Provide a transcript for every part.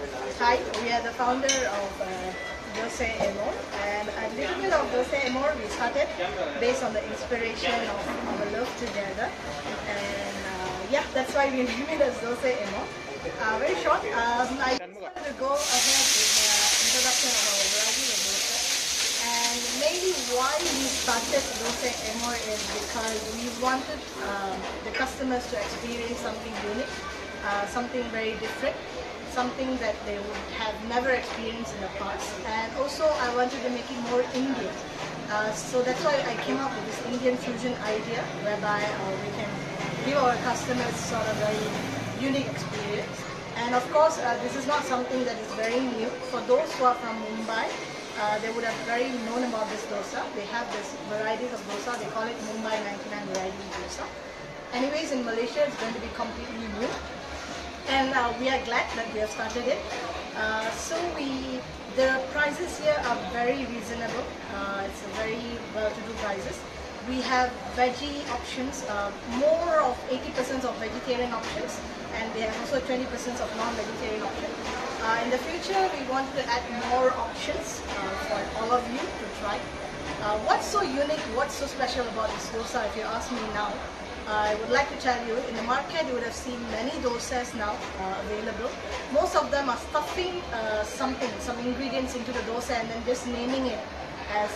Hi, we are the founder of Thosai Amour, and a little bit of Thosai Amour we started based on the inspiration of our love together, and yeah, that's why we named it as Thosai Amour. Very short, I just wanted to go ahead with the introduction of our variety of dosa, and maybe why we started Thosai Amour is because we wanted the customers to experience something unique, something very different, something that they would have never experienced in the past, and also I wanted to make it more Indian. So that's why I came up with this Indian fusion idea, whereby we can give our customers sort of very unique experience. And of course, this is not something that is very new. For those who are from Mumbai, they would have very known about this dosa. They have this varieties of dosa. They call it Mumbai 99 variety dosa. Anyways, in Malaysia, it's going to be completely new. And we are glad that we have started it. The prices here are very reasonable. It's a very well-to-do prices. We have veggie options, more of 80% of vegetarian options, and we have also 20% of non-vegetarian options. In the future, we want to add more options for all of you to try. What's so unique, what's so special about this dosa, if you ask me now? I would like to tell you, in the market you would have seen many dosas now available. Most of them are stuffing some ingredients into the dosa and then just naming it as,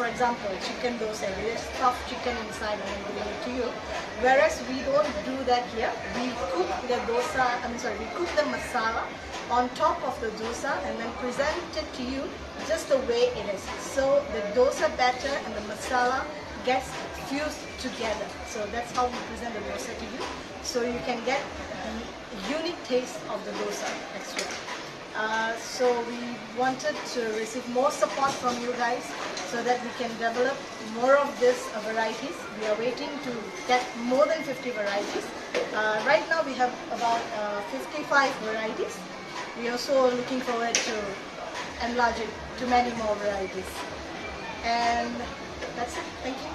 for example, chicken dosa. They just stuff chicken inside and then giving it to you. Whereas we don't do that here. We cook the dosa, we cook the masala on top of the dosa and then present it to you just the way it is. So the dosa batter and the masala gets fused together. So that's how we present the dosa to you. So you can get the unique taste of the dosa extra. So we wanted to receive more support from you guys so that we can develop more of these varieties. We are waiting to get more than 50 varieties. Right now we have about 55 varieties. We are also looking forward to enlarge it to many more varieties. And that's it. Thank you.